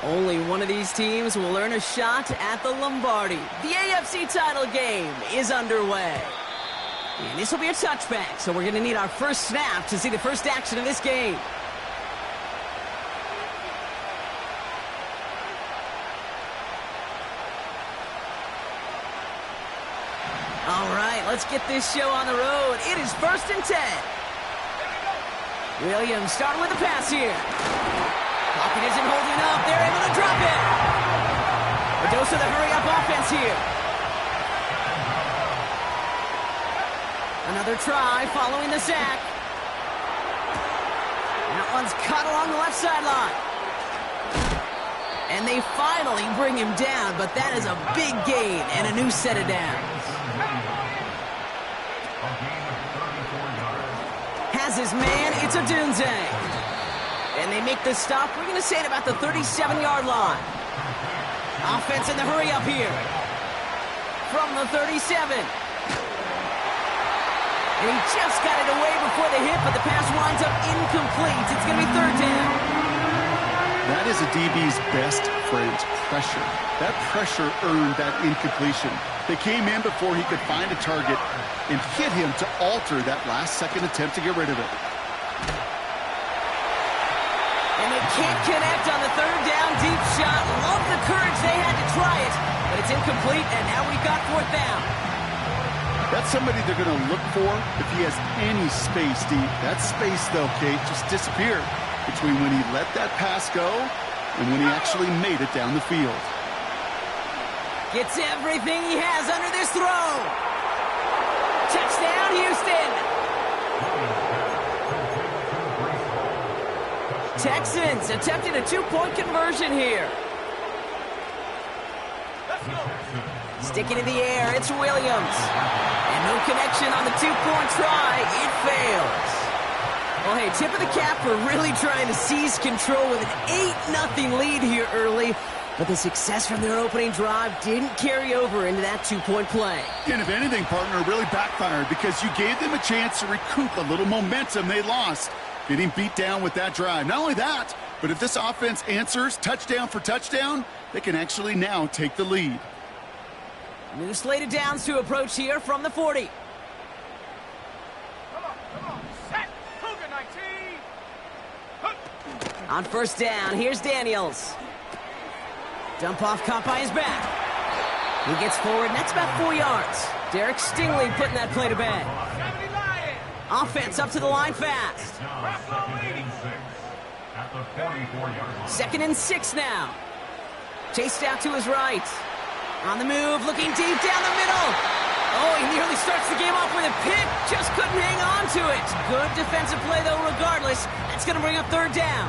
Only one of these teams will earn a shot at the Lombardi. The AFC title game is underway. And this will be a touchback, so we're going to need our first snap to see the first action of this game. All right, let's get this show on the road. It is 1st and 10. Williams starting with the pass here. Pocket isn't holding up. They're able to drop it. A dose of the hurry-up offense here. Another try following the sack. That one's cut along the left sideline. And they finally bring him down, but that is a big gain and a new set of downs. Has his man, it's a Dunze. And they make the stop, we're going to say, at about the 37-yard line. Offense in the hurry-up here. From the 37. And he just got it away before the hit, but the pass winds up incomplete. It's going to be 3rd down. That is a DB's best friend, pressure. That pressure earned that incompletion. They came in before he could find a target and hit him to alter that last-second attempt to get rid of it. And they can't connect on the 3rd down deep shot. Love the courage they had to try it, but it's incomplete, and now we've got 4th down. That's somebody they're going to look for if he has any space deep. That space, though, Kate, just disappeared between when he let that pass go and when he actually made it down the field. Gets everything he has under this throw. Touchdown, Houston. Texans attempting a 2-point conversion here. Sticking in the air, it's Williams. And no connection on the 2-point try. It fails. Well, hey, tip of the cap for really trying to seize control with an 8-0 lead here early. But the success from their opening drive didn't carry over into that 2-point play. And if anything, partner, really backfired because you gave them a chance to recoup a little momentum they lost. Getting beat down with that drive. Not only that, but if this offense answers touchdown for touchdown, they can actually now take the lead. New slate of downs to approach here from the 40. Set. Cougar 19. On 1st down, here's Daniels. Dump off caught by his back. He gets forward, and that's about 4 yards. Derek Stingley putting that play to bed. Offense up to the line fast. 2nd and 6 now. Chased out to his right. On the move, looking deep down the middle. Oh, he nearly starts the game off with a pick. Just couldn't hang on to it. Good defensive play, though, regardless. That's going to bring up 3rd down.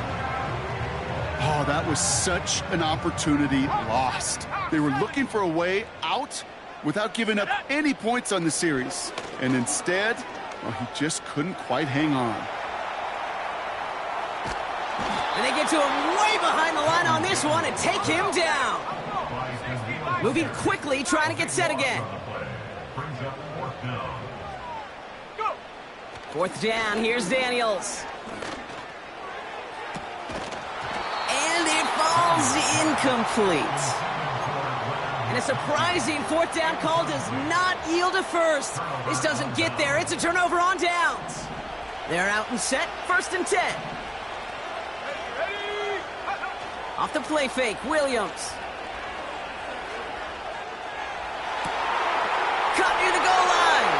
Oh, that was such an opportunity lost. They were looking for a way out without giving up any points on the series. And instead, well, he just couldn't quite hang on. And they get to him way behind the line on this one and take him down. Moving quickly, trying to get set again. 4th down, here's Daniels. And it falls incomplete. And a surprising 4th down call does not yield a first. This doesn't get there. It's a turnover on downs. They're out and set, 1st and 10. Off the play fake, Williams. Cut near the goal line.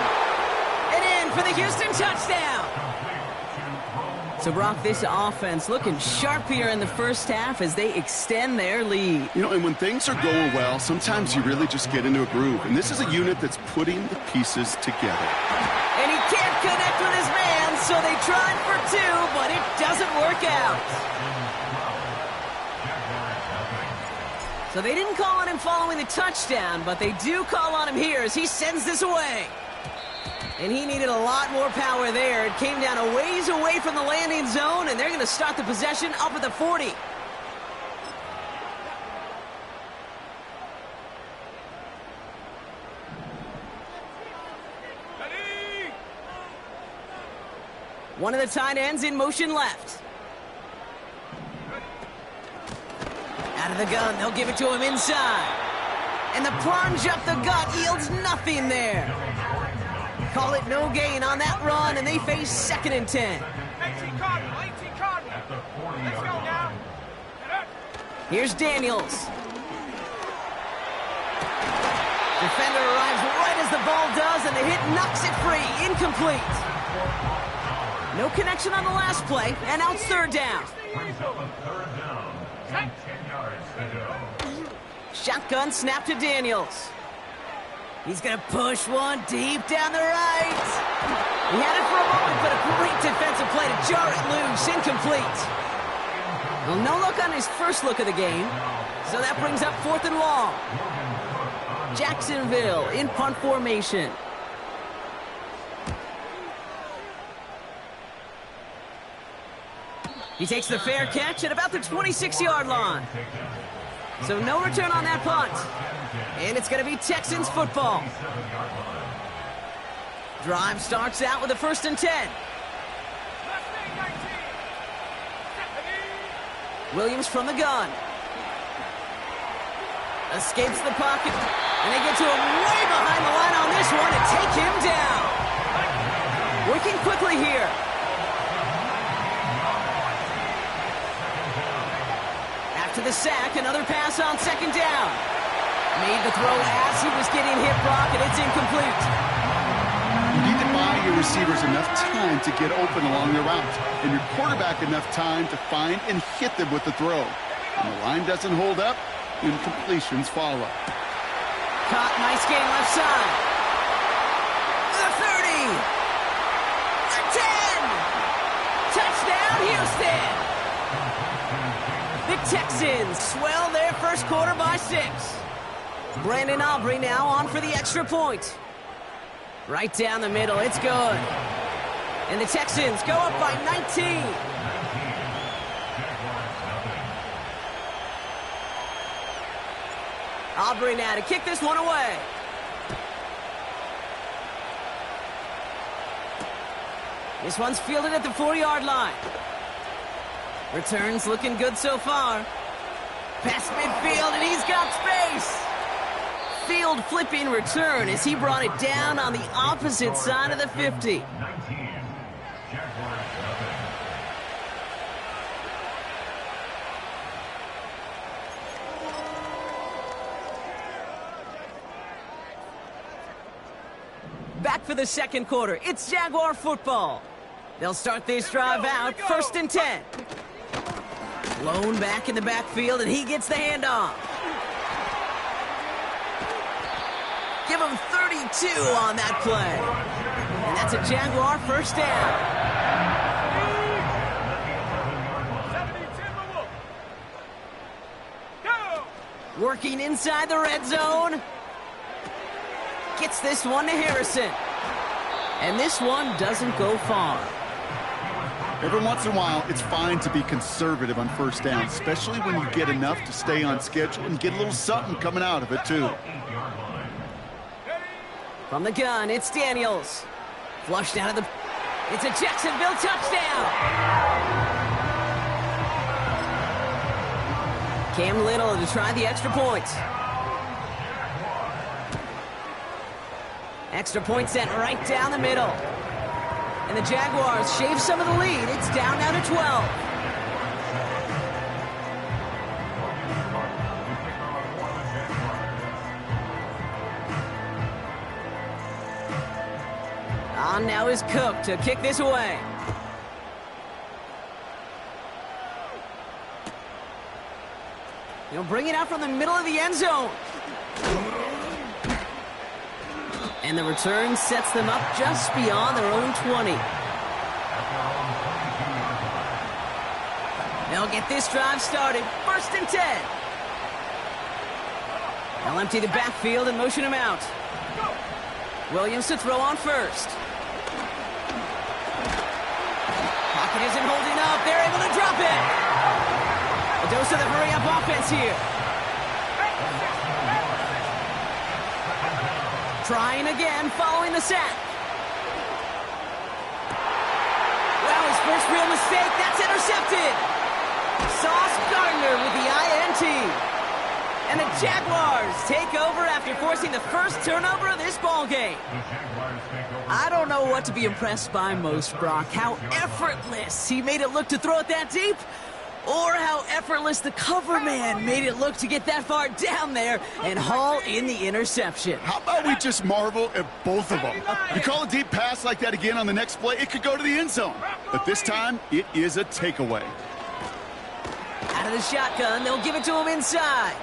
And in for the Houston touchdown. So, Brock, this offense looking sharp here in the 1st half as they extend their lead. You know, and when things are going well, sometimes you really just get into a groove. And this is a unit that's putting the pieces together. And he can't connect with his man, so they tried for 2, but it doesn't work out. So they didn't call on him following the touchdown, but they do call on him here as he sends this away. And he needed a lot more power there. It came down a ways away from the landing zone, and they're going to start the possession up at the 40. One of the tight ends in motion left. Out of the gun, they'll give it to him inside. And the plunge up the gut yields nothing there. Call it no gain on that run, and they face 2nd and 10. 18 Cardinal, 18 Cardinal. Let's go now. Here's Daniels. Defender arrives right as the ball does, and the hit knocks it free. Incomplete. No connection on the last play, and now it's 3rd down. Shotgun snap to Daniels. He's going to push one deep down the right. He had it for a moment, but a great defensive play to jar it loose. Incomplete. Well, no look on his first look of the game, so that brings up 4th and long. Jacksonville in punt formation. He takes the fair catch at about the 26-yard line. So no return on that punt. And it's going to be Texans football. Drive starts out with a 1st and 10. Williams from the gun. Escapes the pocket. And they get to him way behind the line on this one and take him down. Working quickly here. After the sack, another pass on 2nd down. Made the throw as he was getting hit, Brock, and it's incomplete. You need to buy your receivers enough time to get open along their route, and your quarterback enough time to find and hit them with the throw. When the line doesn't hold up, incompletions follow. Caught, nice gain left side. The 30. The 10. Touchdown, Houston. The Texans swell their first quarter by 6. Brandon Aubrey now on for the extra point. Right down the middle, it's good. And the Texans go up by 19. Aubrey now to kick this one away. This one's fielded at the 4-yard line. Returns looking good so far. Past midfield, and he's got space. Field flipping return as he brought it down on the opposite side of the 50. Back for the 2nd quarter. It's Jaguar football. They'll start this drive out, 1st and 10. Lone back in the backfield, and he gets the handoff. Give him 32 on that play. And that's a Jaguar 1st down. 17 Working inside the red zone. Gets this one to Harrison. And this one doesn't go far. Every once in a while, it's fine to be conservative on 1st down, especially when you get enough to stay on schedule and get a little something coming out of it, too. From the gun, it's Daniels. Flushed out of the... It's a Jacksonville touchdown! Cam Little to try the extra point. Extra point sent right down the middle. And the Jaguars shave some of the lead. It's down now to 12. On now is Cook to kick this away. He'll bring it out from the middle of the end zone. And the return sets them up just beyond their own 20. They'll get this drive started. 1st and 10. They'll empty the backfield and motion him out. Williams to throw on 1st. Pocket isn't holding up. They're able to drop it. A dose of the hurry-up offense here. Trying again following the sack. Well, his first real mistake. That's intercepted. Sauce Gardner with the INT. And the Jaguars take over after forcing the first turnover of this ball game. I don't know what to be impressed by most, Brock. How effortless he made it look to throw it that deep, or how effortless the cover man made it look to get that far down there and haul in the interception. How about we just marvel at both of them? You call a deep pass like that again on the next play, it could go to the end zone. But this time, it is a takeaway. Out of the shotgun, they'll give it to him inside.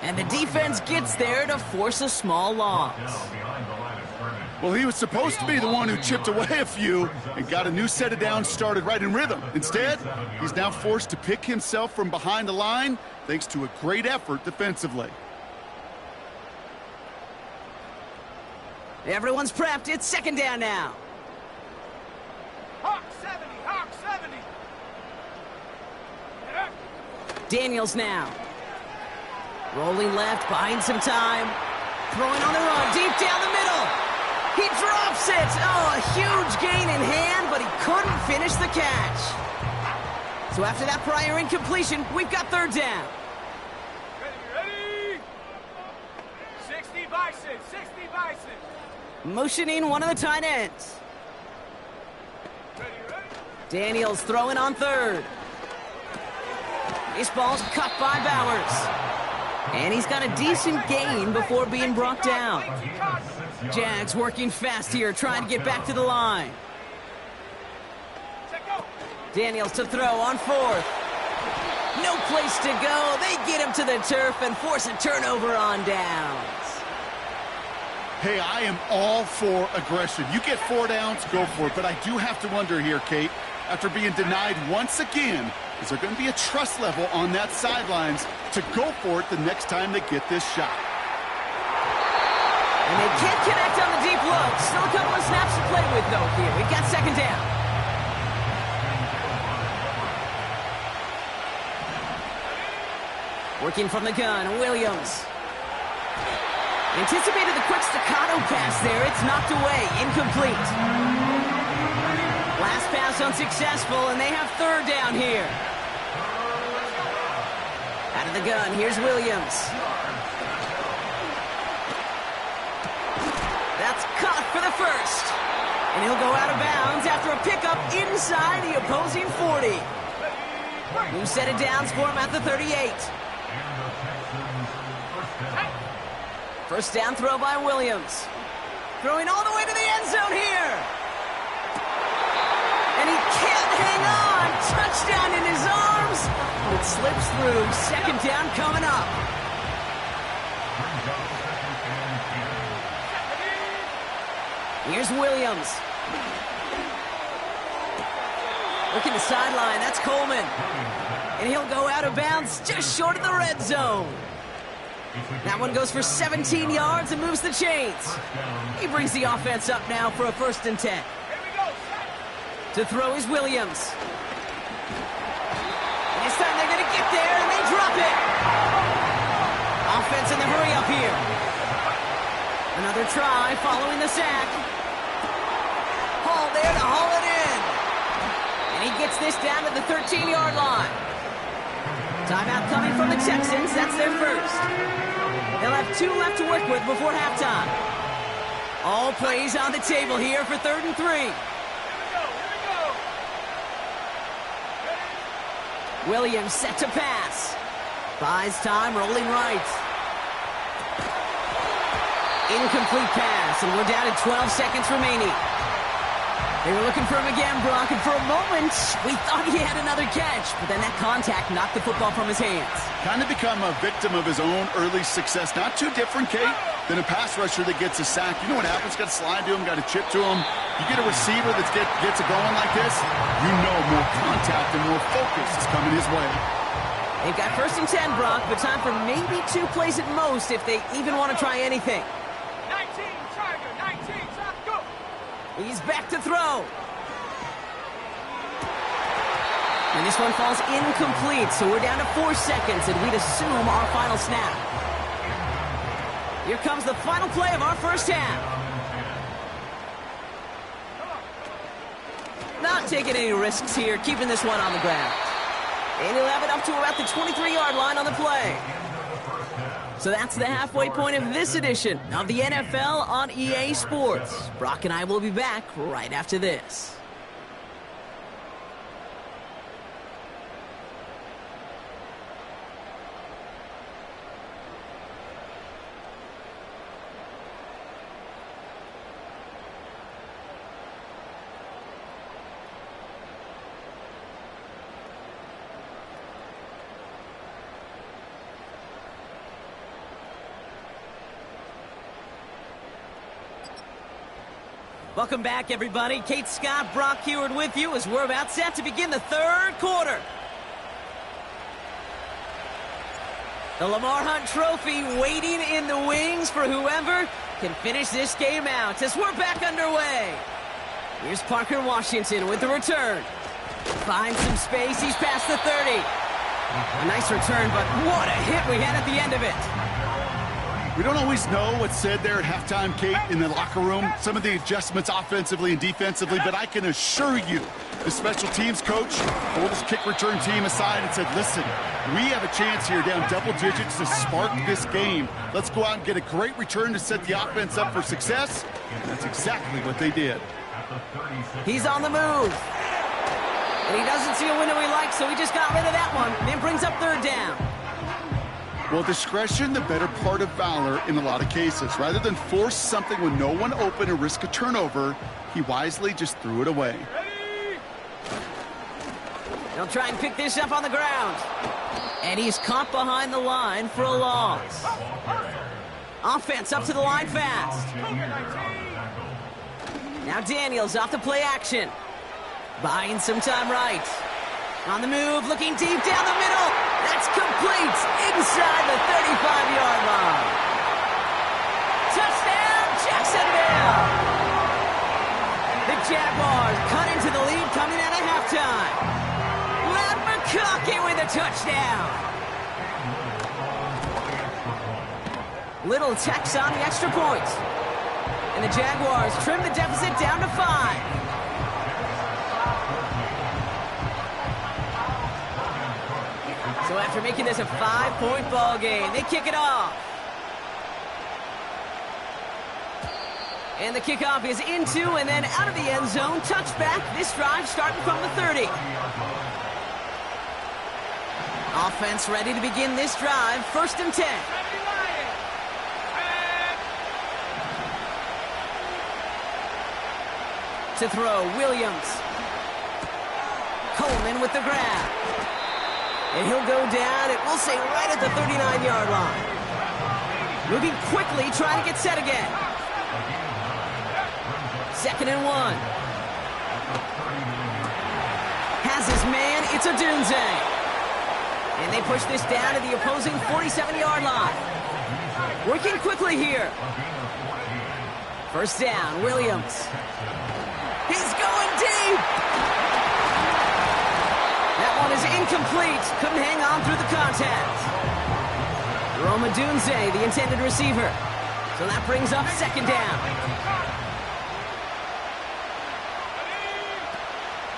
And the defense gets there to force a small loss. Well, he was supposed to be the one who chipped away a few and got a new set of downs started right in rhythm. Instead, he's now forced to pick himself from behind the line thanks to a great effort defensively. Everyone's prepped. It's second down now. Hawk 70, Hawk 70. Daniels now. Rolling left, buying some time. Throwing on the run, deep down the middle. He drops it. Oh, a huge gain in hand, but he couldn't finish the catch. So after that prior incompletion, we've got third down. Ready? 60 Bison, 60 Bison. Motioning one of the tight ends. Ready? Daniels throwing on third. This ball's cut by Bowers. And he's got a decent gain before being brought down. Jags working fast here, trying to get back to the line. Daniels to throw on fourth. No place to go. They get him to the turf and force a turnover on downs. Hey, I am all for aggression. You get 4 downs, go for it. But I do have to wonder here, Kate, after being denied once again, is there going to be a trust level on that sidelines to go for it the next time they get this shot? And they can't connect on the deep look. Still a couple of snaps to play with, though, here. We've got second down. Working from the gun, Williams. Anticipated the quick staccato pass there. It's knocked away, incomplete. Last pass unsuccessful, and they have third down here. Out of the gun, here's Williams. That's caught for the first. And he'll go out of bounds after a pickup inside the opposing 40. New set of downs for him at the 38. First down throw by Williams. Throwing all the way to the end zone here. And he can't hang on. Touchdown in his arms. It slips through. Second down coming up. Here's Williams. Looking the sideline. That's Coleman. And he'll go out of bounds just short of the red zone. That one goes for 17 yards and moves the chains. He brings the offense up now for a 1st and 10. To throw is Williams. And this time they're going to get there, and they drop it. Offense in the hurry up here. Another try following the sack. Hall there to haul it in. And he gets this down to the 13-yard line. Timeout coming from the Texans. That's their first. They'll have 2 left to work with before halftime. All plays on the table here for 3rd and 3. Williams set to pass. Buys time, rolling right. Incomplete pass, and we're down to 12 seconds remaining. They were looking for him again, Brock, and for a moment, we thought he had another catch, but then that contact knocked the football from his hands. Kind of become a victim of his own early success. Not too different, Kate, than a pass rusher that gets a sack. You know what happens? Got to slide to him, got to chip to him. You get a receiver that gets it going like this, you know more contact and more focus is coming his way. They've got 1st and 10, Brock, but time for maybe 2 plays at most if they even want to try anything. 19, Tiger, 19, time, go! He's back to throw. And this one falls incomplete, so we're down to 4 seconds, and we'd assume our final snap. Here comes the final play of our first half. Not taking any risks here, keeping this one on the ground. And he'll have it up to about the 23-yard line on the play. So that's the halfway point of this edition of the NFL on EA Sports. Brock and I will be back right after this. Welcome back, everybody. Kate Scott, Brock Huard with you as we're about set to begin the third quarter. The Lamar Hunt Trophy waiting in the wings for whoever can finish this game out as we're back underway. Here's Parker Washington with the return. Finds some space. He's past the 30. A nice return, but what a hit we had at the end of it. We don't always know what's said there at halftime, Kate, in the locker room. Some of the adjustments offensively and defensively, but I can assure you the special teams coach pulled his kick return team aside and said, listen, we have a chance here down double digits to spark this game. Let's go out and get a great return to set the offense up for success. And that's exactly what they did. He's on the move. And he doesn't see a window he likes, so he just got rid of that one. And brings up third down. Well, discretion, the better part of valor in a lot of cases. Rather than force something with no one open and risk a turnover, he wisely just threw it away. They'll try and pick this up on the ground. And he's caught behind the line for a loss. Offense up to the line fast. Now Daniels off the play action. Buying some time right. On the move, looking deep down the middle. That's complete inside the 35-yard line. Touchdown, Jacksonville! The Jaguars cut into the lead coming out of halftime. Matt McConkey with a touchdown. Little tacks on the extra point. And the Jaguars trim the deficit down to 5. So after making this a 5-point ball game, they kick it off. And the kickoff is into and then out of the end zone. Touchback. This drive starting from the 30. Offense ready to begin this drive. 1st and 10. To throw, Williams. Coleman with the grab. And he'll go down, it will say right at the 39-yard line. Moving quickly, trying to get set again. 2nd and 1. Has his man, it's Odunze. And they push this down to the opposing 47-yard line. Working quickly here. 1st down, Williams. He's going deep. That one is incomplete. Couldn't hang on through the contact. Rome Odunze, the intended receiver. So that brings up 2nd down.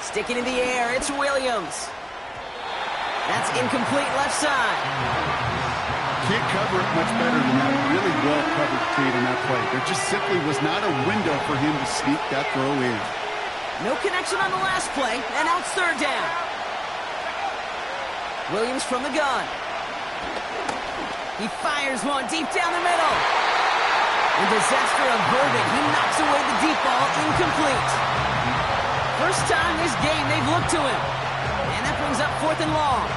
Sticking in the air, it's Williams. That's incomplete left side. Can't cover it much better than that. Really well covered, Kate, on that play. There just simply was not a window for him to sneak that throw in. No connection on the last play, and now it's 3rd down. Williams from the gun. He fires one deep down the middle. And disaster averted. He knocks away the deep ball, incomplete. First time this game they've looked to him. And that brings up 4th and long.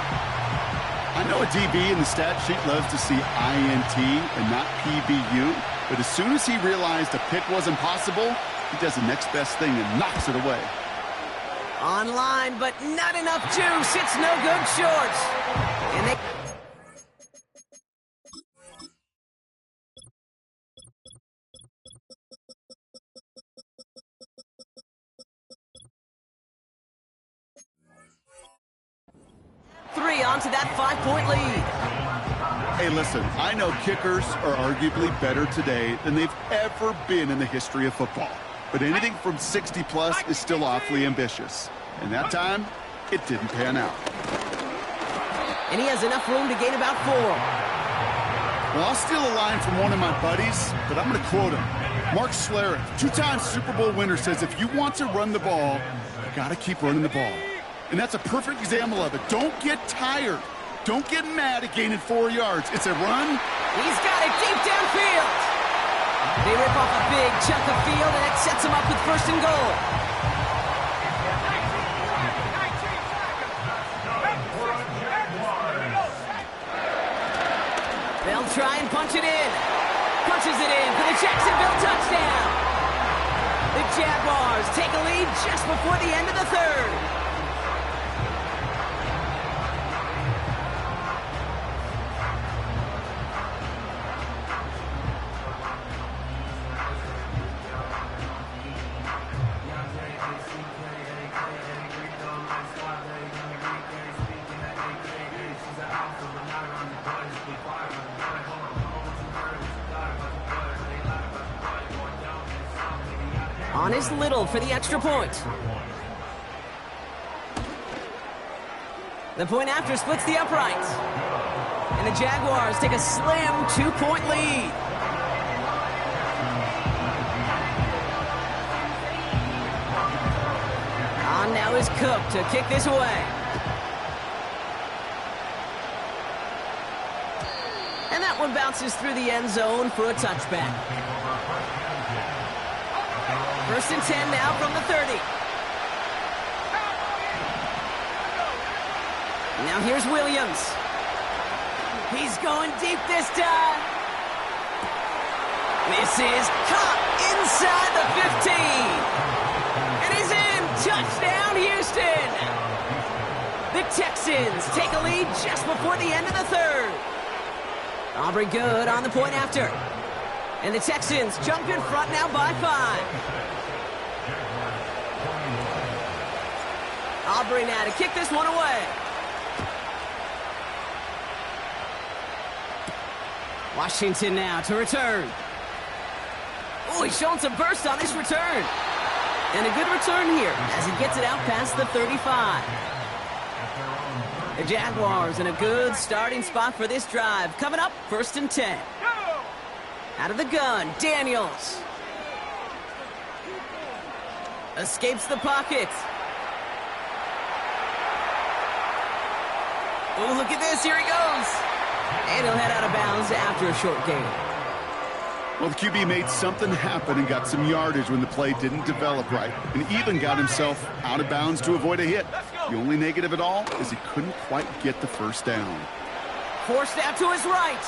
I know a DB in the stat sheet loves to see INT and not PBU, but as soon as he realized a pick wasn't possible, he does the next best thing and knocks it away. Online, but not enough juice. It's no good short. And they... Three onto that 5-point lead. Hey, listen, I know kickers are arguably better today than they've ever been in the history of football. But anything from 60-plus is still awfully ambitious. And that time, it didn't pan out. And he has enough room to gain about 4. Well, I'll steal a line from one of my buddies, but I'm going to quote him. Mark Schlereth, two-time Super Bowl winner, says if you want to run the ball, you got to keep running the ball. And that's a perfect example of it. Don't get tired. Don't get mad at gaining 4 yards. It's a run. He's got it deep downfield. They rip off a big chunk of field, and it sets him up with first and goal. They'll try and punch it in. Punches it in for the Jacksonville touchdown. The Jaguars take a lead just before the end of the third. On is Little for the extra point. The point after splits the uprights. And the Jaguars take a slim 2-point lead. On now is Cook to kick this away. And that one bounces through the end zone for a touchback. First and 10 now from the 30. Now here's Williams. He's going deep this time. This is caught inside the 15. And he's in. Touchdown, Houston. The Texans take a lead just before the end of the third. Aubrey good on the point after. And the Texans jump in front now by 5. Aubrey now to kick this one away. Washington now to return. Oh, he's showing some burst on this return. And a good return here as he gets it out past the 35. The Jaguars in a good starting spot for this drive. Coming up, first and 10. Out of the gun, Daniels. Escapes the pocket. Oh, look at this. Here he goes. And he'll head out of bounds after a short gain. Well, the QB made something happen and got some yardage when the play didn't develop right, and even got himself out of bounds to avoid a hit. The only negative at all is he couldn't quite get the first down. Forced out to his right.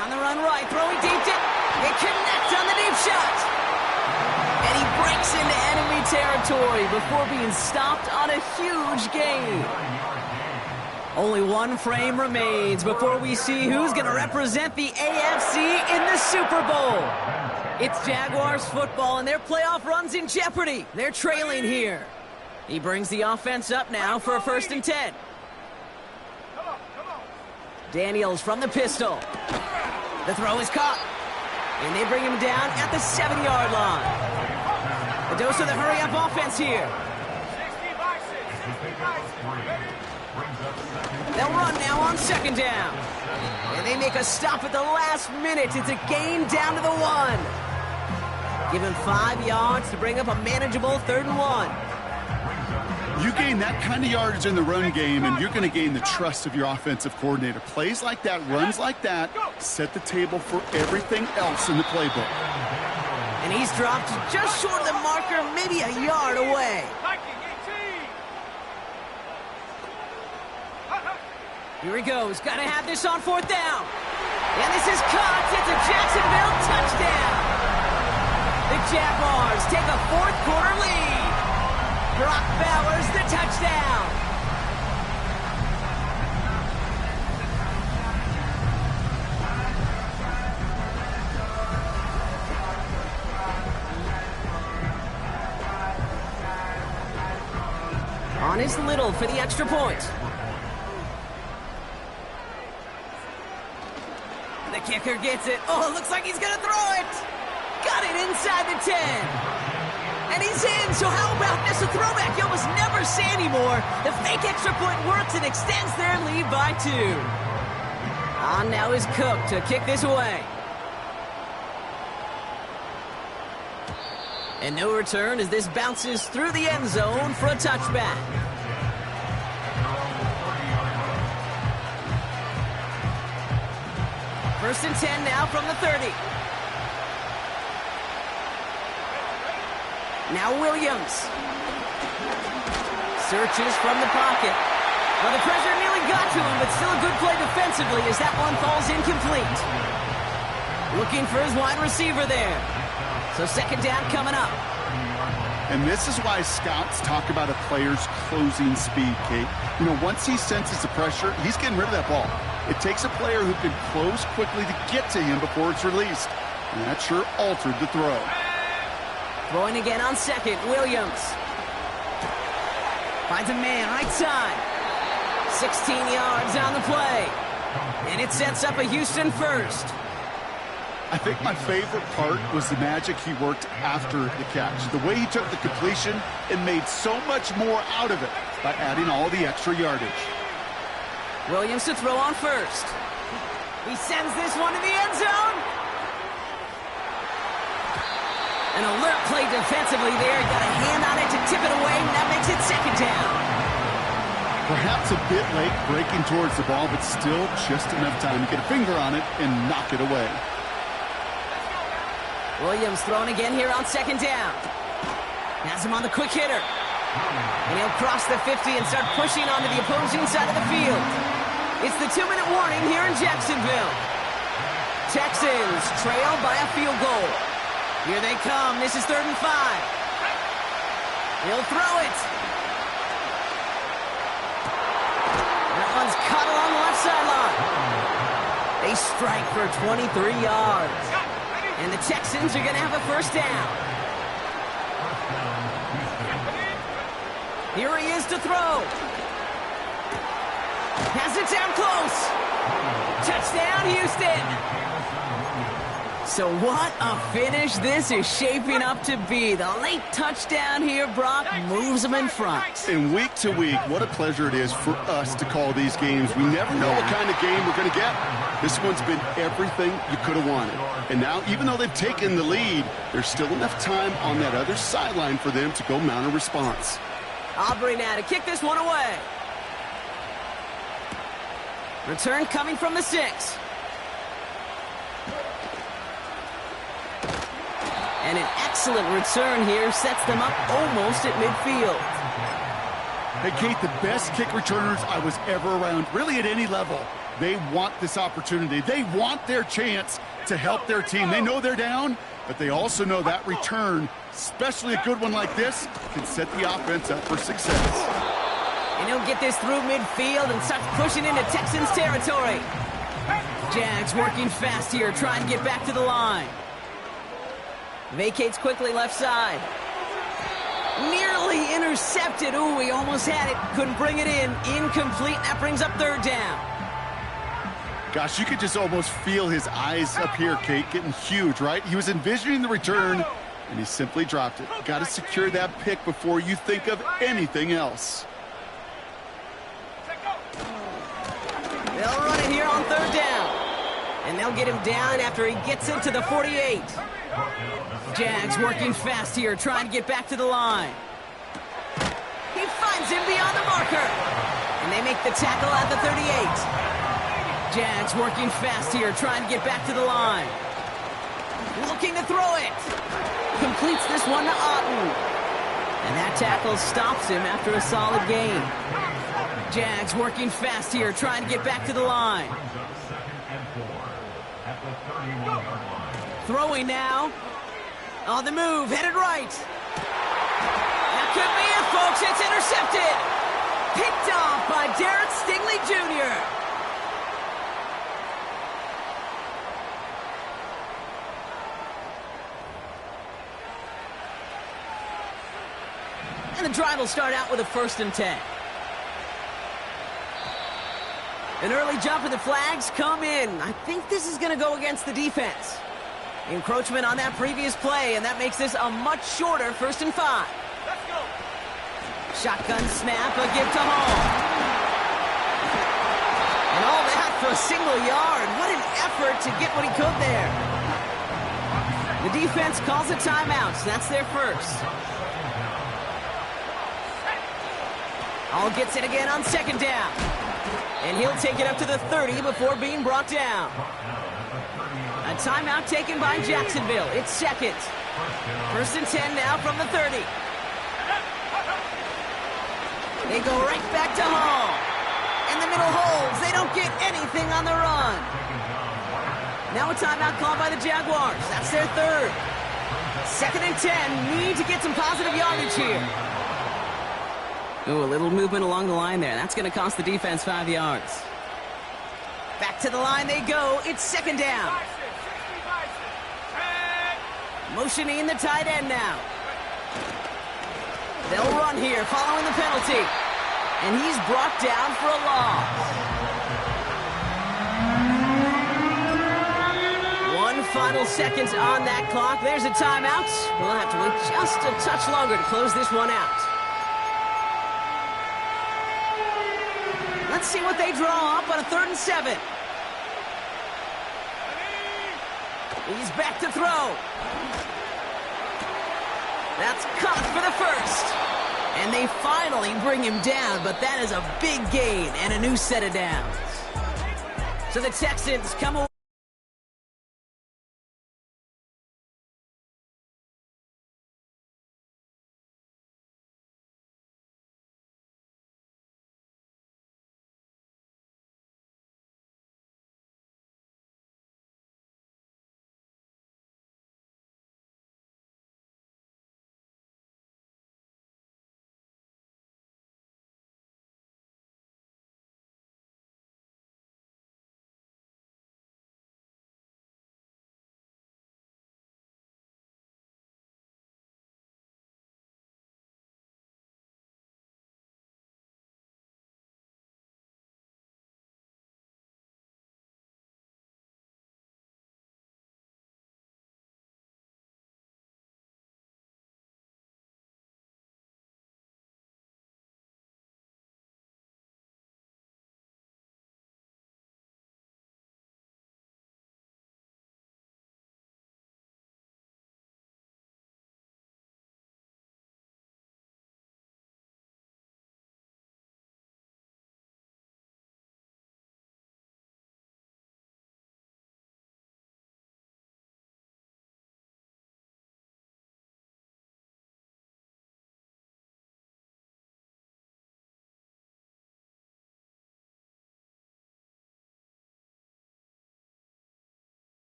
On the run right, throwing deep. It connects on the deep shot. And he breaks into enemy territory before being stopped on a huge gain. Only one frame remains before we see who's going to represent the AFC in the Super Bowl. It's Jaguars football, and their playoff run's in jeopardy. They're trailing here. He brings the offense up now for a first and 10. Daniels from the pistol. The throw is caught. And they bring him down at the 7-yard line. A dose of the hurry-up offense here. They'll run now on second down. And they make a stop at the last minute. It's a gain down to the 1. Give him 5 yards to bring up a manageable 3rd and 1. You gain that kind of yardage in the run game, and you're going to gain the trust of your offensive coordinator. Plays like that, runs like that, set the table for everything else in the playbook. And he's dropped just short of the marker, maybe a yard away. Here he goes. Got to have this on 4th down. And this is caught. It's a Jacksonville touchdown. The Jaguars take a 4th quarter lead. Brock Bowers the touchdown. On is Little for the extra point. The kicker gets it. Oh, it looks like he's going to throw it. Got it inside the 10. And he's in, so how about this? A throwback you almost never see anymore. The fake extra point works and extends their lead by 2. On now is Cook to kick this away. And no return as this bounces through the end zone for a touchback. First and 10 now from the 30. Now Williams. Searches from the pocket. Well, the pressure nearly got to him, but still a good play defensively as that one falls incomplete. Looking for his wide receiver there. So second down coming up. And this is why scouts talk about a player's closing speed, Kate. You know, once he senses the pressure, he's getting rid of that ball. It takes a player who can close quickly to get to him before it's released. And that sure altered the throw. Throwing again on second, Williams. Finds a man right side. 16 yards on the play. And it sets up a Houston first. I think my favorite part was the magic he worked after the catch. The way he took the completion and made so much more out of it by adding all the extra yardage. Williams to throw on first. He sends this one to the end zone. An alert play defensively there. Got a hand on it to tip it away, and that makes it second down. Perhaps a bit late breaking towards the ball, but still just enough time to get a finger on it and knock it away. Williams throwing again here on second down. Has him on the quick hitter. And he'll cross the 50 and start pushing onto the opposing side of the field. It's the 2-minute warning here in Jacksonville. Texans trail by a field goal. Here they come. This is 3rd and 5. He'll throw it. That one's caught along the left sideline. They strike for 23 yards. And the Texans are going to have a first down. Here he is to throw. Has it down close. Touchdown, Houston. So what a finish this is shaping up to be. The late touchdown here, Brock, moves them in front. And week to week, what a pleasure it is for us to call these games. We never know what kind of game we're going to get. This one's been everything you could have wanted. And now, even though they've taken the lead, there's still enough time on that other sideline for them to go mount a response. Aubrey now to kick this one away. Return coming from the 6. And an excellent return here sets them up almost at midfield. Hey, Kate, the best kick returners I was ever around, really at any level. They want this opportunity. They want their chance to help their team. They know they're down, but they also know that return, especially a good one like this, can set the offense up for success. And he'll get this through midfield and starts pushing into Texans territory. Jags working fast here, trying to get back to the line. Vacates quickly left side. Nearly intercepted. Ooh, he almost had it. Couldn't bring it in. Incomplete. That brings up 3rd down. Gosh, you could just almost feel his eyes up here, Kate, getting huge, right? He was envisioning the return, and he simply dropped it. Got to secure that pick before you think of anything else. They'll run it here on 3rd down. And they'll get him down after he gets into the 48. Jags working fast here, trying to get back to the line. He finds him beyond the marker. And they make the tackle at the 38. Jags working fast here, trying to get back to the line. Looking to throw it. Completes this one to Otten. And that tackle stops him after a solid gain. Jags working fast here, trying to get back to the line. Throwing now. On the move, headed right. That could be it, folks. It's intercepted. Picked off by Derek Stingley Jr. And the drive will start out with a 1st and 10. An early jump and the flags come in. I think this is going to go against the defense. Encroachment on that previous play, and that makes this a much shorter 1st and 5. Let's go. Shotgun snap, a give to Hall. And all that for for a single yard. What an effort to get what he could there. The defense calls a timeout. That's their first. All gets it again on second down. And he'll take it up to the 30 before being brought down. A timeout taken by Jacksonville. It's second. First and 10 now from the 30. They go right back to Hall. And the middle holds. They don't get anything on the run. Now a timeout called by the Jaguars. That's their third. Second and 10. Need to get some positive yardage here. Ooh, a little movement along the line there. That's going to cost the defense 5 yards. Back to the line they go. It's second down. Motioning the tight end now. They'll run here following the penalty. And he's brought down for a loss. 1 final second on that clock. There's a timeout. We'll have to wait just a touch longer to close this one out. Let's see what they draw up on a 3rd and 7. He's back to throw. That's caught for the first. And they finally bring him down, but that is a big gain and a new set of downs. So the Texans come away.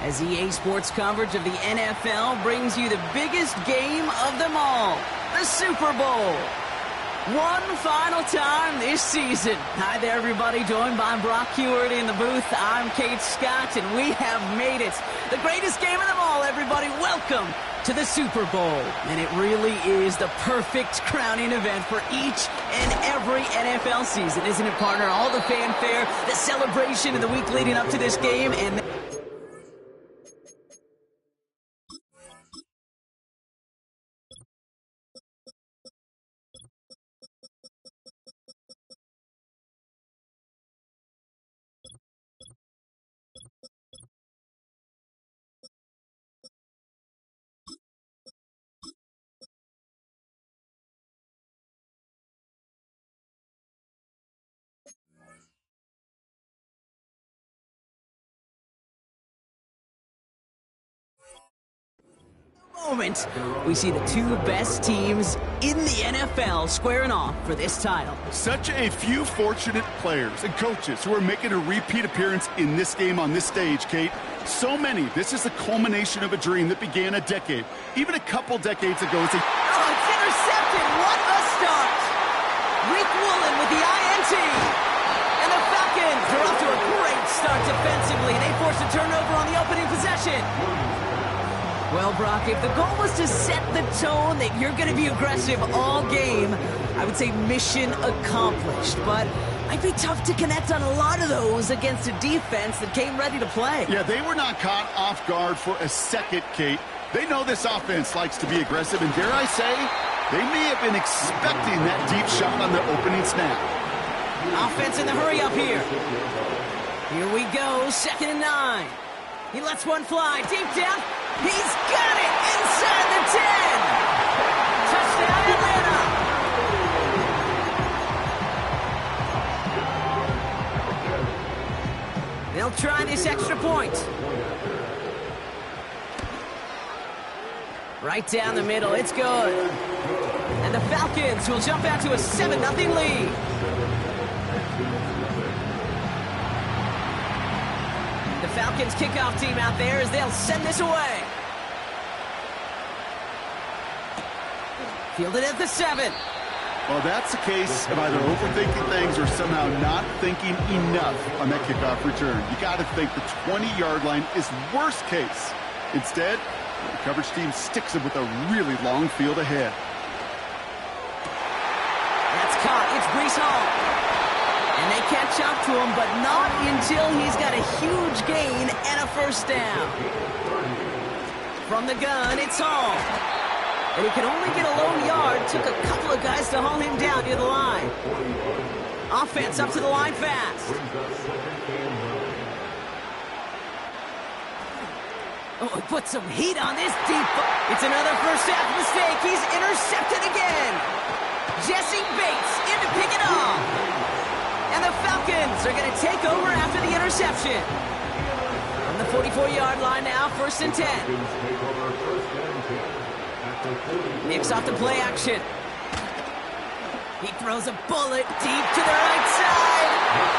As EA Sports coverage of the NFL brings you the biggest game of them all, the Super Bowl. One final time this season. Hi there, everybody. Joined by Brock Huard in the booth. I'm Kate Scott, and we have made it. The greatest game of them all, everybody. Welcome to the Super Bowl. And it really is the perfect crowning event for each And every NFL season, isn't it, partner? All the fanfare, the celebration in the week leading up to this game, and moment, we see the two best teams in the NFL squaring off for this title. Such a few fortunate players and coaches who are making a repeat appearance in this game on this stage, Kate. So many. This is the culmination of a dream that began a decade, even a couple decades ago. It's intercepted. What a start. Rick Woolen with the INT. And the Falcons are off to a great start defensively. They force a turnover on the opening possession. Well, Brock, if the goal was to set the tone that you're going to be aggressive all game, I would say mission accomplished. But it might be tough to connect on a lot of those against a defense that came ready to play. Yeah, they were not caught off guard for a second, Kate. They know this offense likes to be aggressive, and dare I say, they may have been expecting that deep shot on the opening snap. Offense in the hurry-up here. Here we go, 2nd and 9. He lets one fly deep down. He's got it inside the 10. Touchdown, Atlanta. They'll try this extra point. Right down the middle. It's good. And the Falcons will jump out to a 7-0 lead. The Falcons kickoff team out there as they'll send this away. Fielded at the 7. Well, that's a case of either overthinking things or somehow not thinking enough on that kickoff return. You got to think the 20-yard line is worst case. Instead, the coverage team sticks him with a really long field ahead. That's caught. It's Breece Hall. And they catch up to him, but not until he's got a huge gain and a first down. From the gun, it's Hall. And he can only get a low yard. Took a couple of guys to haul him down near the line. Offense up to the line fast. Oh, he put some heat on this deep. It's another first half mistake. He's intercepted again. Jesse Bates in to pick it off. And the Falcons are going to take over after the interception. On the 44-yard line now, 1st and 10. Knicks off the play action. He throws a bullet deep to the right side.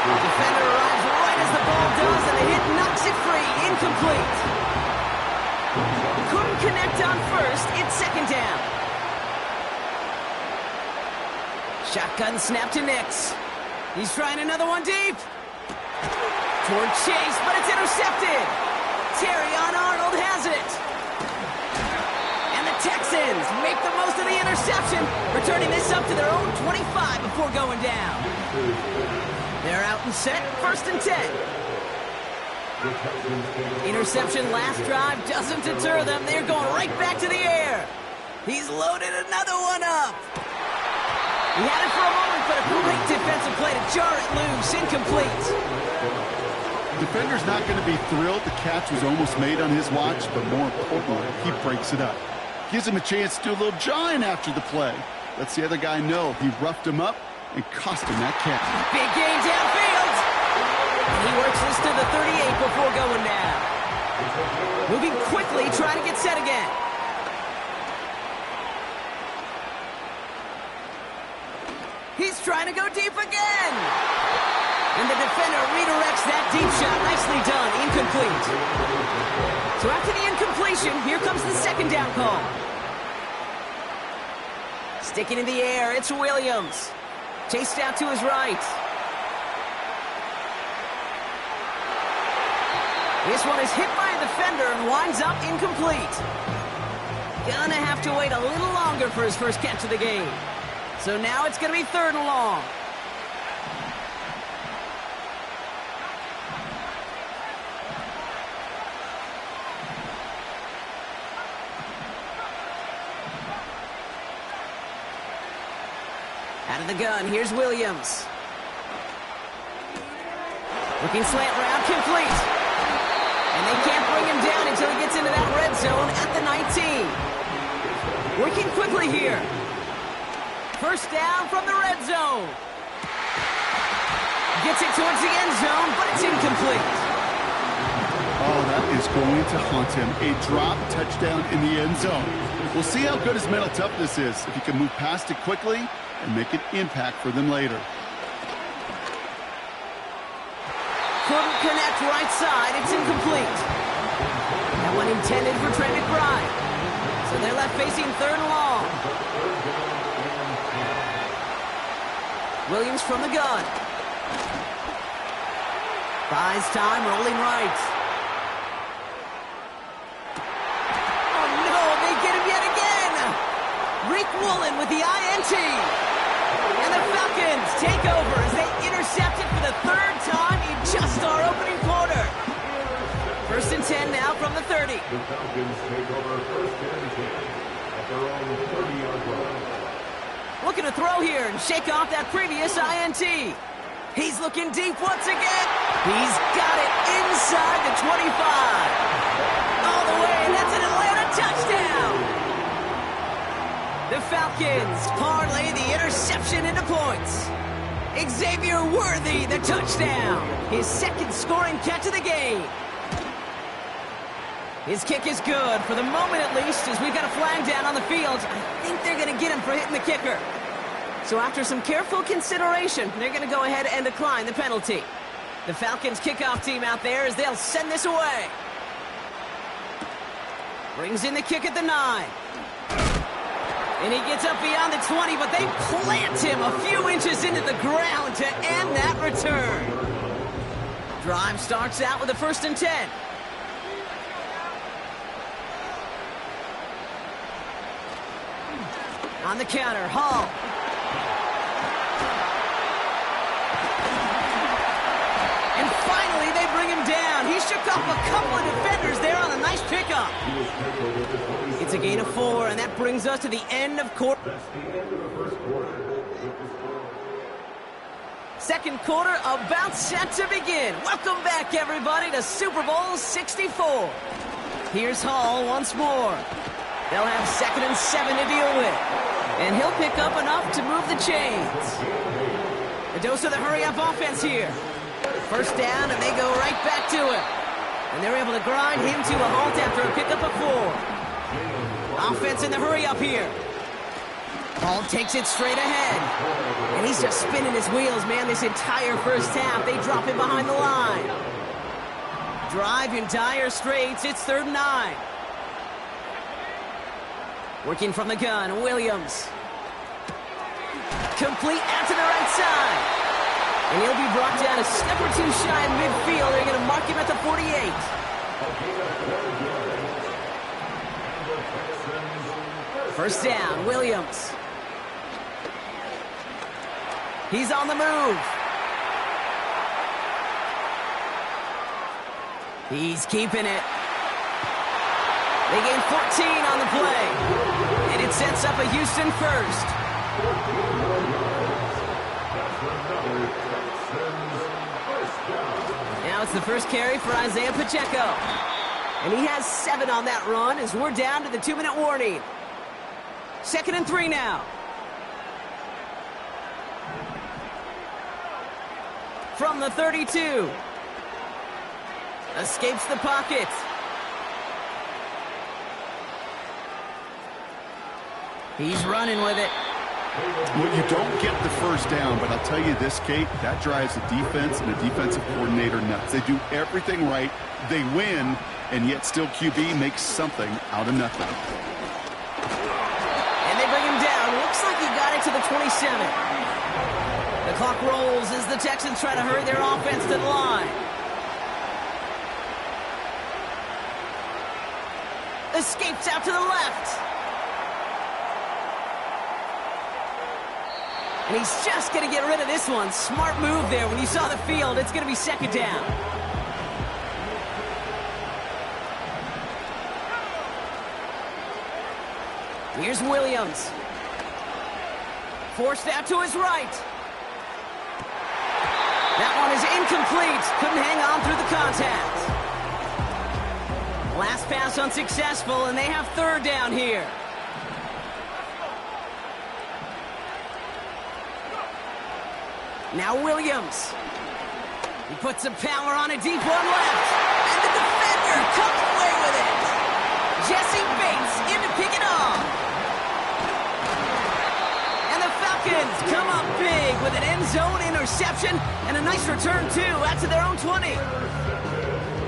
The defender arrives right as the ball does, and the hit knocks it free. Incomplete. Couldn't connect on first. It's 2nd down. Shotgun snap to Nix. He's trying another one deep. Toward Chase, but it's intercepted. Terrion Arnold has it. And the Texans make the most of the interception, returning this up to their own 25 before going down. They're out and set, 1st and 10. Interception last drive doesn't deter them. They're going right back to the air. He's loaded another one up. He had it for a moment, but a great defensive play to jar it loose. Incomplete. Defender's not going to be thrilled the catch was almost made on his watch, but more importantly, he breaks it up. Gives him a chance to do a little jawing after the play. Lets the other guy know he roughed him up and cost him that catch. Big gain downfield. And he works this to the 38 before going down. Moving quickly, trying to get set again. He's trying to go deep again. And the defender redirects that deep shot. Nicely done. Incomplete. So after the incompletion, here comes the 2nd down call. Sticking in the air, it's Williams. Chased out to his right. This one is hit by a defender and winds up incomplete. Gonna have to wait a little longer for his first catch of the game. So now it's going to be 3rd and long. Out of the gun, here's Williams. Looking slant route, complete. And they can't bring him down until he gets into that red zone at the 19. Working quickly here. 1st down from the red zone. Gets it towards the end zone, but it's incomplete. Oh, that is going to haunt him. A drop touchdown in the end zone. We'll see how good his mental toughness is if he can move past it quickly and make an impact for them later. Couldn't connect right side. It's incomplete. That one intended for Trey McBride. So they're left facing 3rd and long. Williams from the gun. Buys time, rolling right. Oh no, they get him yet again. Rick Woolen with the INT. And the Falcons take over as they intercept it for the 3rd time in just our opening quarter. 1st and 10 now from the 30. The Falcons take over 1st and 10 at their own 30-yard line. Looking to throw here and shake off that previous INT. He's looking deep once again. He's got it inside the 25. All the way, and that's an Atlanta touchdown. The Falcons parlay the interception into points. Xavier Worthy, the touchdown. His 2nd scoring catch of the game. His kick is good, for the moment at least, as we've got a flag down on the field. I think they're going to get him for hitting the kicker. So after some careful consideration, they're going to go ahead and decline the penalty. The Falcons kickoff team out there as they'll send this away. Brings in the kick at the 9. And he gets up beyond the 20, but they plant him a few inches into the ground to end that return. Drive starts out with a 1st and 10. On the counter, Hall. And finally, they bring him down. He shook off a couple of defenders there on a nice pickup. It's a gain of 4, and that brings us to the end of quarter. That's the end of the 1st quarter. 2nd quarter about set to begin. Welcome back, everybody, to Super Bowl 64. Here's Hall once more. They'll have 2nd and 7 to deal with. And he'll pick up enough to move the chains. A dose of the hurry-up offense here. 1st down, and they go right back to it. And they're able to grind him to a halt after a pickup of 4. Offense in the hurry-up here. Hall takes it straight ahead. And he's just spinning his wheels, man, this entire 1st half. They drop him behind the line. Drive in dire straits. It's 3rd and 9. Working from the gun, Williams. Complete out to the right side. And he'll be brought down a step or 2 shy in midfield. They're going to mark him at the 48. First down, Williams. He's on the move. He's keeping it. They gain 14 on the play. And it sets up a Houston 1st. Now it's the 1st carry for Isaiah Pacheco. And he has 7 on that run as we're down to the 2-minute warning. 2nd and 3 now. From the 32. Escapes the pocket. He's running with it. Well, you don't get the 1st down, but I'll tell you this, Kate, that drives a defense and a defensive coordinator nuts. They do everything right. They win, and yet still QB makes something out of nothing. And they bring him down. Looks like he got it to the 27. The clock rolls as the Texans try to hurry their offense to the line. Escapes out to the left. And he's just going to get rid of this one. Smart move there. When you saw the field, it's going to be second down. Here's Williams. Forced out to his right. That one is incomplete. Couldn't hang on through the contact. Last pass unsuccessful, and they have third down here. Now Williams. He puts some power on a deep one left. And the defender comes away with it. Jesse Bates in to pick it off. And the Falcons come up big with an end zone interception and a nice return, too, out to their own 20.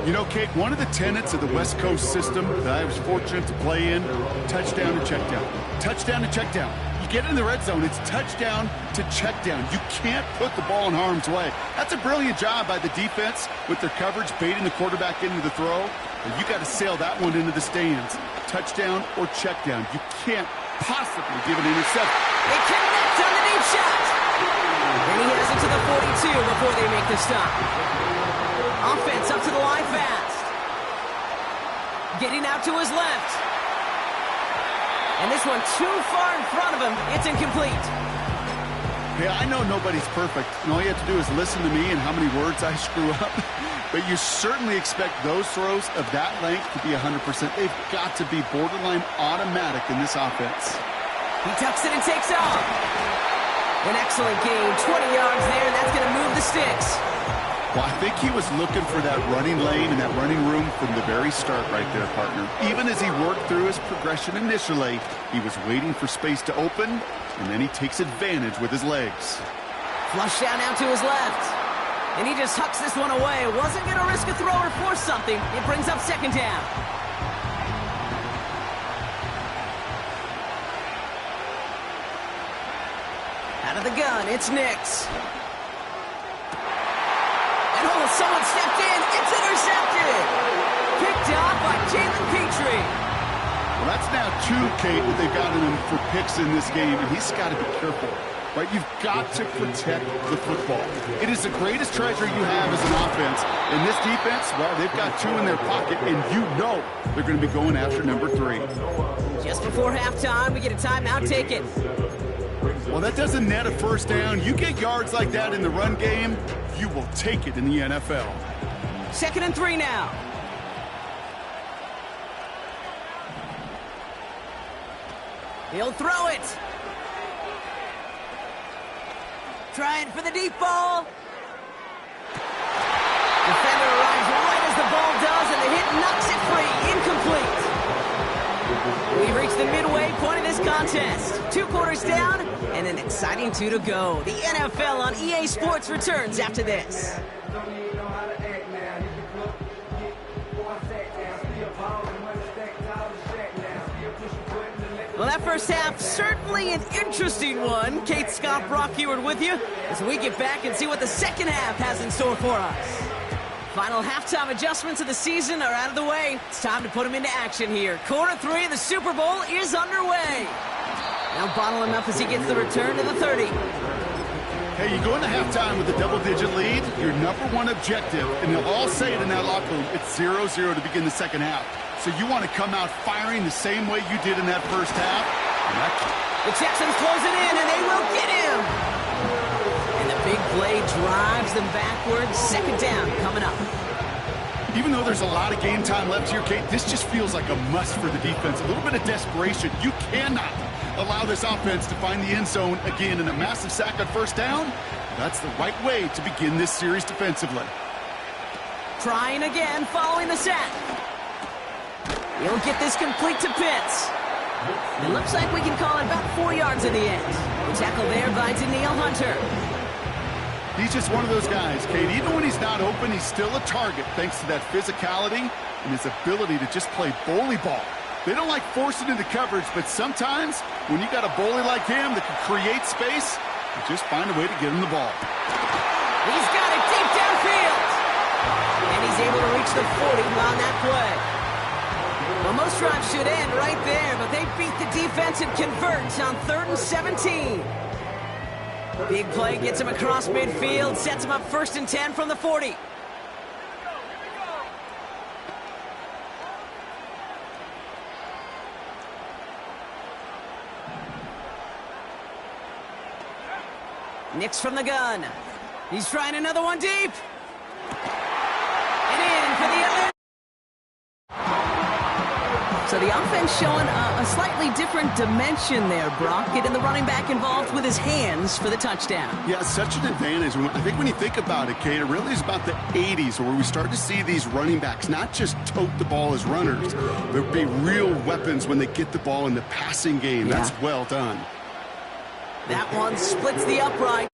You know, Kate, one of the tenets of the West Coast system that I was fortunate to play in, touchdown to check down. Touchdown to check down. You get in the red zone, it's touchdown to check down. You can't put the ball in harm's way. That's a brilliant job by the defense with their coverage, baiting the quarterback into the throw. And you got to sail that one into the stands. Touchdown or check down. You can't possibly give an interception. They connect on the deep shot. And he has it to the 42 before they make the stop. Offense up to the line fast. Getting out to his left. And this one too far in front of him. It's incomplete. Yeah, I know nobody's perfect. And all you have to do is listen to me and how many words I screw up. But you certainly expect those throws of that length to be 100%. They've got to be borderline automatic in this offense. He tucks it and takes off. An excellent game. 20 yards there, and that's going to move the sticks. Well, I think he was looking for that running lane and that running room from the very start right there, partner. Even as he worked through his progression initially, he was waiting for space to open, and then he takes advantage with his legs. Flush down out to his left. And he just hucks this one away. Wasn't going to risk a throw or force something. It brings up second down. Out of the gun, it's Nix. And oh, someone stepped in. It's intercepted. Picked off by Jalen Petrie. Well, that's now two, Kate, that they've gotten him for picks in this game, and he's got to be careful. Right? You've got to protect the football. It is the greatest treasure you have as an offense. In this defense, well, they've got two in their pocket, and you know they're going to be going after number 3. Just before halftime, we get a timeout taken. Well, that doesn't net a first down. You get yards like that in the run game, you will take it in the NFL. 2nd and 3 now. He'll throw it. Trying for the deep ball. Defender arrives right as the ball does, and the hit knocks it free. Incomplete. We've reached the midway point of this contest. 2 quarters down, and an exciting 2 to go. The NFL on EA Sports returns after this. Well, that first half, certainly an interesting one. Kate, Scott, Brock Huard with you as we get back and see what the second half has in store for us. Final halftime adjustments of the season are out of the way. It's time to put them into action here. Quarter 3 of the Super Bowl is underway. Now bottle him up as he gets the return to the 30. Hey, you go into halftime with a double-digit lead, your number one objective, and they'll all say it in that locker room, it's 0-0 to begin the second half. So you want to come out firing the same way you did in that first half. The Texans close it in, and they will get him. And the big play drives them backwards. Second down coming up. Even though there's a lot of game time left here, Kate, this just feels like a must for the defense. A little bit of desperation. You cannot allow this offense to find the end zone again, in a massive sack on first down. That's the right way to begin this series defensively. Trying again following the sack. He'll get this complete to Pitts. It looks like we can call it about 4 yards in the end. The tackle there by Danielle Hunter. He's just one of those guys, Kate. Even when he's not open, he's still a target thanks to that physicality and his ability to just play bully ball. They don't like forcing into coverage, but sometimes when you got a bully like him that can create space, you just find a way to get him the ball. He's got it deep downfield. And he's able to reach the 40 on that play. Well, most drives should end right there, but they beat the defense and convert on 3rd and 17. Big play gets him across midfield, sets him up 1st and 10 from the 40. Nix from the gun. He's trying another one deep. And in for the... So the offense showing a slightly different dimension there, Brock. Getting the running back involved with his hands for the touchdown. Yeah, such an advantage. I think when you think about it, Kate, it really is about the 80s where we start to see these running backs not just tote the ball as runners. There'll be real weapons when they get the ball in the passing game. Yeah. That's well done. That one splits the upright.